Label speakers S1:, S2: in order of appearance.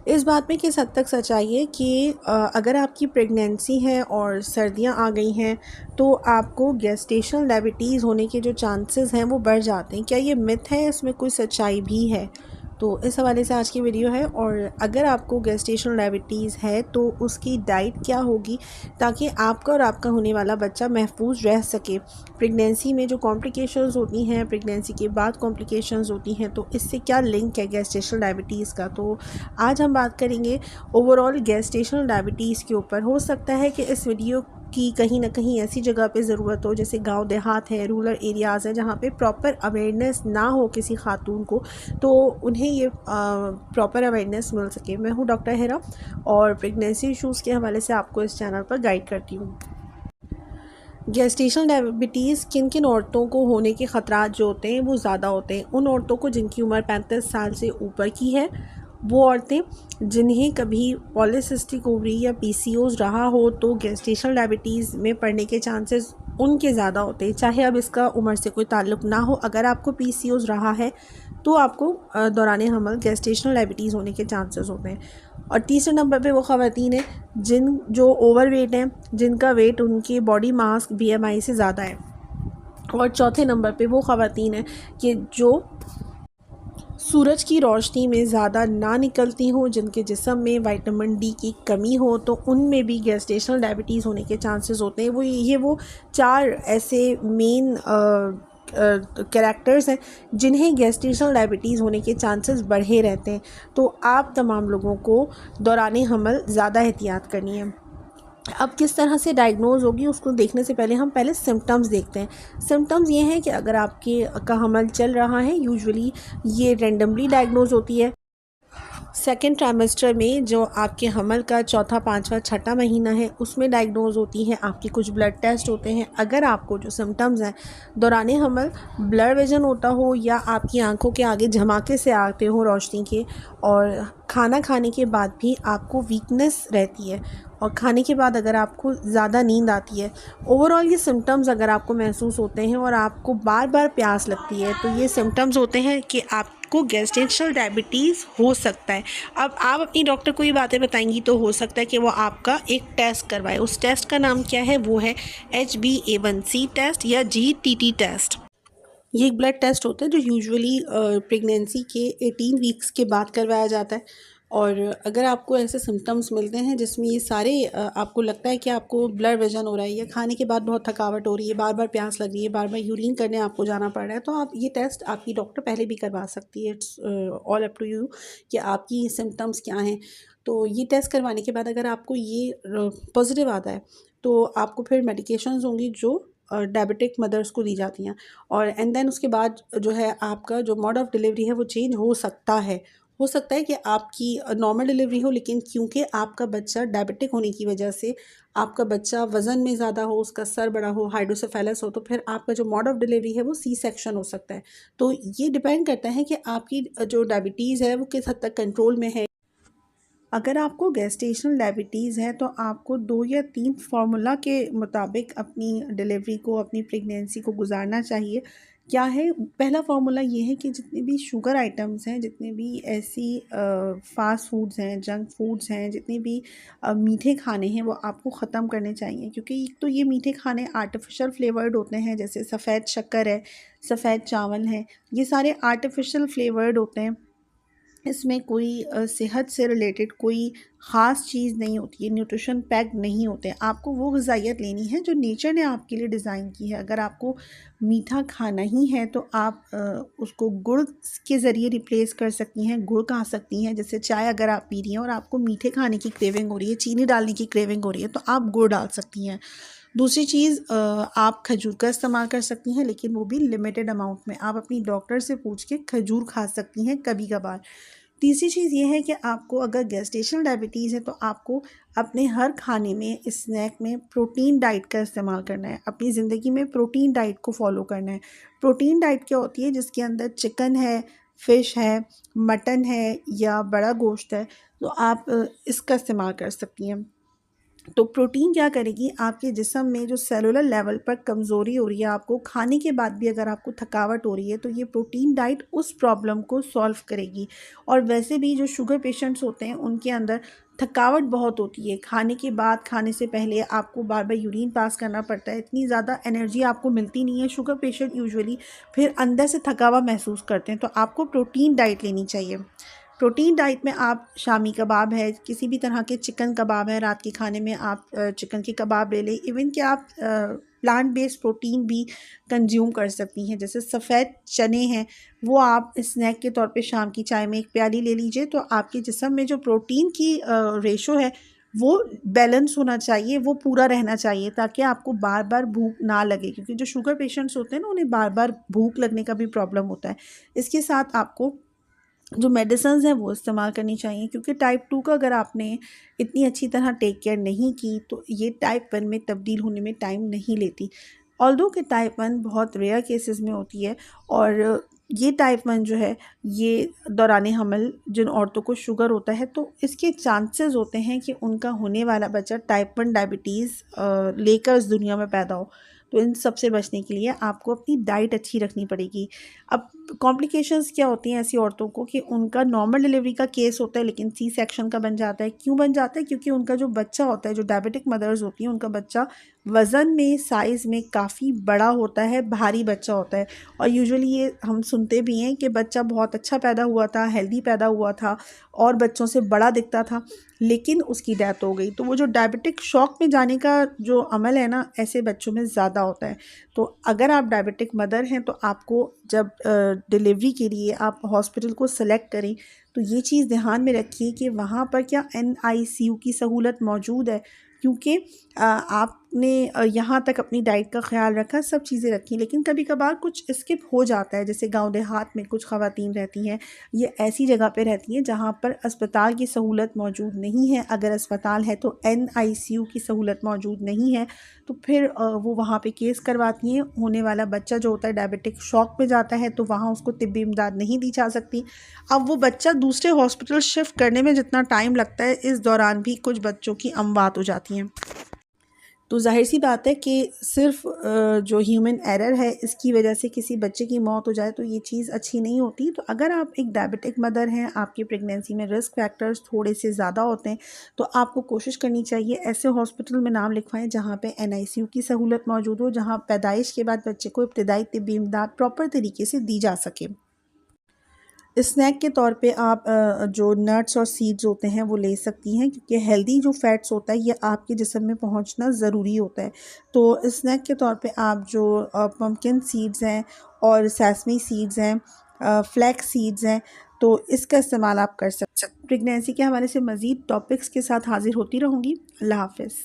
S1: इस बात में किस हद तक सच्चाई है कि अगर आपकी प्रेगनेंसी है और सर्दियां आ गई हैं तो आपको गेस्टेशनल डायबिटीज़ होने के जो चांसेस हैं वो बढ़ जाते हैं। क्या ये मिथ है, इसमें कोई सच्चाई भी है? तो इस हवाले से आज की वीडियो है। और अगर आपको गेस्टेशनल डायबिटीज़ है तो उसकी डाइट क्या होगी ताकि आपका और आपका होने वाला बच्चा महफूज रह सके। प्रेगनेंसी में जो कॉम्प्लिकेशंस होती हैं, प्रेगनेंसी के बाद कॉम्प्लिकेशंस होती हैं, तो इससे क्या लिंक है गेस्टेशनल डायबिटीज़ का। तो आज हम बात करेंगे ओवरऑल गेस्टेशनल डायबिटीज़ के ऊपर। हो सकता है कि इस वीडियो की कहीं ना कहीं ऐसी जगह पे ज़रूरत हो जैसे गांव देहात है, रूरल एरियाज़ है, जहाँ पे प्रॉपर अवेयरनेस ना हो किसी खातून को, तो उन्हें ये प्रॉपर अवेयरनेस मिल सके। मैं हूँ डॉक्टर हेरा और प्रेगनेंसी इशूज़ के हवाले से आपको इस चैनल पर गाइड करती हूँ। गेस्टेशनल डायबिटीज़ किन किन औरतों को होने के ख़तरात जो होते हैं वो ज़्यादा होते हैं। उन औरतों को जिनकी उम्र 35 साल से ऊपर की है, वो औरतें जिन्हें कभी पॉलीसिस्टिक ओवरी या पीसीओएस रहा हो तो गेस्टेशनल डायबिटीज़ में पड़ने के चांसेस उनके ज़्यादा होते हैं, चाहे अब इसका उम्र से कोई ताल्लुक़ ना हो। अगर आपको पीसीओएस रहा है तो आपको दौरान हमल गेस्टेशनल डायबिटीज़ होने के चांसेस होते हैं। और तीसरे नंबर पे वो ख़वातीन हैं जो ओवरवेट हैं, जिनका वेट उनकी बॉडी मास बीएमआई से ज़्यादा है। और चौथे नंबर पे वो ख़वातीन हैं कि जो सूरज की रोशनी में ज़्यादा ना निकलती हों, जिनके जिस्म में विटामिन डी की कमी हो, तो उनमें भी गेस्टेशनल डायबिटीज़ होने के चांसेस होते हैं। वो चार ऐसे मेन कैरेक्टर्स हैं जिन्हें गेस्टेशनल डायबिटीज़ होने के चांसेस बढ़े रहते हैं। तो आप तमाम लोगों को दौरान हमल ज़्यादा एहतियात करनी है। अब किस तरह से डायग्नोज़ होगी उसको देखने से पहले हम पहले सिम्टम्स देखते हैं। सिम्टम्स ये हैं कि अगर आपके का हमल चल रहा है, यूजुअली ये रैंडमली डायग्नोज़ होती है। सेकेंड ट्राइमेस्टर में जो आपके हमल का चौथा, पाँचवा, छठा महीना है उसमें डायग्नोज़ होती है। आपके कुछ ब्लड टेस्ट होते हैं। अगर आपको जो सिम्टम्स हैं दौरान हमल ब्लर विजन होता हो या आपकी आंखों के आगे झमाके से आते हो रोशनी के, और खाना खाने के बाद भी आपको वीकनेस रहती है, और खाने के बाद अगर आपको ज़्यादा नींद आती है, ओवरऑल ये सिम्टम्स अगर आपको महसूस होते हैं और आपको बार बार प्यास लगती है, तो ये सिम्टम्स होते हैं कि आपको गेस्टेशनल डायबिटीज़ हो सकता है। अब आप अपनी डॉक्टर को ये बातें बताएंगी तो हो सकता है कि वो आपका एक टेस्ट करवाए। उस टेस्ट का नाम क्या है? वो है HbA1c टेस्ट या GTT टेस्ट। ये एक ब्लड टेस्ट होता है जो यूजुअली प्रेगनेंसी के 18 वीक्स के बाद करवाया जाता है। और अगर आपको ऐसे सिम्टम्स मिलते हैं जिसमें ये सारे आपको लगता है कि आपको ब्लड विजन हो रहा है या खाने के बाद बहुत थकावट हो रही है, बार बार प्यास लग रही है, बार बार यूरिन करने आपको जाना पड़ रहा है, तो आप ये टेस्ट आपकी डॉक्टर पहले भी करवा सकती है। It's all up to you कि आपकी सिम्टम्स क्या हैं। तो ये टेस्ट करवाने के बाद अगर आपको ये पॉजिटिव आता है तो आपको फिर मेडिकेशंस होंगी जो डायबिटिक मदर्स को दी जाती हैं। और एंड देन उसके बाद जो है आपका जो मोड ऑफ़ डिलीवरी है वो चेंज हो सकता है। हो सकता है कि आपकी नॉर्मल डिलीवरी हो, लेकिन क्योंकि आपका बच्चा डायबिटिक होने की वजह से आपका बच्चा वज़न में ज़्यादा हो, उसका सर बड़ा हो, हाइड्रोसेफेलस हो, तो फिर आपका जो मोड ऑफ़ डिलीवरी है वो सी सेक्शन हो सकता है। तो ये डिपेंड करता है कि आपकी जो डायबिटीज़ है वो किस हद तक कंट्रोल में है। अगर आपको गेस्टेशनल डायबिटीज़ है तो आपको 2 या 3 फार्मूला के मुताबिक अपनी डिलीवरी को, अपनी प्रेगनेंसी को गुजारना चाहिए। क्या है? पहला फार्मूला ये है कि जितने भी शुगर आइटम्स हैं, जितने भी ऐसी फ़ास्ट फूड्स हैं, जंक फूड्स हैं, जितने भी मीठे खाने हैं वो आपको ख़त्म करने चाहिए। क्योंकि एक तो ये मीठे खाने आर्टिफ़िशियल फ्लेवर्ड होते हैं, जैसे सफ़ेद शक्कर है, सफ़ेद चावल है, ये सारे आर्टिफ़िशियल फ्लेवर्ड होते हैं। इसमें कोई सेहत से रिलेटेड कोई ख़ास चीज़ नहीं होती है, न्यूट्रिशन पैक्ड नहीं होते हैं। आपको वो ग़िज़ाइयत लेनी है जो नेचर ने आपके लिए डिज़ाइन की है। अगर आपको मीठा खाना ही है तो आप उसको गुड़ के ज़रिए रिप्लेस कर सकती हैं, गुड़ खा सकती हैं। जैसे चाय अगर आप पी रही हैं और आपको मीठे खाने की क्रेविंग हो रही है, चीनी डालने की क्रेविंग हो रही है, तो आप गुड़ डाल सकती हैं। दूसरी चीज़, आप खजूर का इस्तेमाल कर सकती हैं, लेकिन वो भी लिमिटेड अमाउंट में। आप अपनी डॉक्टर से पूछ के खजूर खा सकती हैं कभी कभार। तीसरी चीज़ ये है कि आपको अगर गेस्टेशनल डायबिटीज़ है तो आपको अपने हर खाने में, स्नैक में प्रोटीन डाइट का इस्तेमाल करना है। अपनी ज़िंदगी में प्रोटीन डाइट को फॉलो करना है। प्रोटीन डाइट क्या होती है? जिसके अंदर चिकन है, फ़िश है, मटन है या बड़ा गोश्त है, तो आप इसका इस्तेमाल कर सकती हैं। तो प्रोटीन क्या करेगी, आपके जिस्म में जो सेलुलर लेवल पर कमज़ोरी हो रही है, आपको खाने के बाद भी अगर आपको थकावट हो रही है, तो ये प्रोटीन डाइट उस प्रॉब्लम को सॉल्व करेगी। और वैसे भी जो शुगर पेशेंट्स होते हैं उनके अंदर थकावट बहुत होती है, खाने के बाद, खाने से पहले आपको बार बार यूरिन पास करना पड़ता है, इतनी ज़्यादा एनर्जी आपको मिलती नहीं है। शुगर पेशेंट यूजुअली फिर अंदर से थका हुआ महसूस करते हैं। तो आपको प्रोटीन डाइट लेनी चाहिए। प्रोटीन डाइट में आप शामी कबाब है, किसी भी तरह के चिकन कबाब है, रात के खाने में आप चिकन के कबाब ले लें। इवन कि आप प्लांट बेस्ड प्रोटीन भी कंज्यूम कर सकती हैं, जैसे सफ़ेद चने हैं, वो आप स्नैक के तौर पे शाम की चाय में एक प्याली ले लीजिए। तो आपके जिस्म में जो प्रोटीन की रेशो है वो बैलेंस होना चाहिए, वो पूरा रहना चाहिए, ताकि आपको बार बार भूख ना लगे, क्योंकि जो शुगर पेशेंट्स होते हैं ना, उन्हें बार बार भूख लगने का भी प्रॉब्लम होता है। इसके साथ आपको जो मेडिसिन्स हैं वो इस्तेमाल करनी चाहिए, क्योंकि टाइप 2 का अगर आपने इतनी अच्छी तरह टेक केयर नहीं की तो ये टाइप 1 में तब्दील होने में टाइम नहीं लेती। ऑल्दो कि टाइप 1 बहुत रेयर केसेस में होती है। और ये टाइप 1 जो है, ये दौरान हमल जिन औरतों को शुगर होता है, तो इसके चांसेस होते हैं कि उनका होने वाला बच्चा टाइप 1 डायबिटीज़ लेकर इस दुनिया में पैदा हो। तो इन सब से बचने के लिए आपको अपनी डाइट अच्छी रखनी पड़ेगी। अब कॉम्प्लिकेशंस क्या होती हैं ऐसी औरतों को, कि उनका नॉर्मल डिलीवरी का केस होता है लेकिन सी सेक्शन का बन जाता है। क्यों बन जाता है? क्योंकि उनका जो बच्चा होता है, जो डायबिटिक मदर्स होती हैं, उनका बच्चा वज़न में, साइज़ में काफ़ी बड़ा होता है, भारी बच्चा होता है। और यूजुअली ये हम सुनते भी हैं कि बच्चा बहुत अच्छा पैदा हुआ था, हेल्दी पैदा हुआ था और बच्चों से बड़ा दिखता था, लेकिन उसकी डेथ हो गई। तो वो जो डायबिटिक शॉक में जाने का जो अमल है ना, ऐसे बच्चों में ज़्यादा होता है। तो अगर आप डायबिटिक मदर हैं, तो आपको जब डिलीवरी के लिए आप हॉस्पिटल को सेलेक्ट करें, तो ये चीज़ ध्यान में रखिए कि वहाँ पर क्या NICU की सहूलत मौजूद है। क्योंकि आपने यहाँ तक अपनी डाइट का ख़्याल रखा, सब चीज़ें रखी, लेकिन कभी कभार कुछ स्किप हो जाता है। जैसे गांव देहात में कुछ ख़वातीन रहती हैं, ये ऐसी जगह पे रहती हैं जहाँ पर अस्पताल की सहूलत मौजूद नहीं है। अगर अस्पताल है तो NICU की सहूलत मौजूद नहीं है, तो फिर वो वहाँ पे केस करवाती हैं। होने वाला बच्चा जो होता है डायबिटिक शॉक में जाता है, तो वहाँ उसको तिब्बी इमदाद नहीं दी जा सकती। अब वो बच्चा दूसरे हॉस्पिटल शिफ्ट करने में जितना टाइम लगता है, इस दौरान भी कुछ बच्चों की अमवात हो जाती हैं। तो ज़ाहिर सी बात है कि सिर्फ जो ह्यूमन एरर है, इसकी वजह से किसी बच्चे की मौत हो जाए, तो ये चीज़ अच्छी नहीं होती। तो अगर आप एक डायबिटिक मदर हैं, आपकी प्रेगनेंसी में रिस्क फैक्टर्स थोड़े से ज़्यादा होते हैं, तो आपको कोशिश करनी चाहिए ऐसे हॉस्पिटल में नाम लिखवाएं जहाँ पे NICU की सहूलत मौजूद हो, जहाँ पैदाइश के बाद बच्चे को इब्तदाई तिब्बी इमदाद प्रॉपर तरीके से दी जा सके। स्नैक के तौर पे आप जो नट्स और सीड्स होते हैं वो ले सकती हैं, क्योंकि हेल्दी जो फैट्स होता है ये आपके जिस्म में पहुंचना ज़रूरी होता है। तो स्नैक के तौर पे आप जो पम्पकिन सीड्स हैं और सेसमी सीड्स हैं, फ्लैक्स सीड्स हैं, तो इसका इस्तेमाल आप कर सकते हैं। प्रेगनेंसी के हवाले से मज़ीद टॉपिक्स के साथ हाज़िर होती रहूँगी। अल्लाह हाफ़िज़।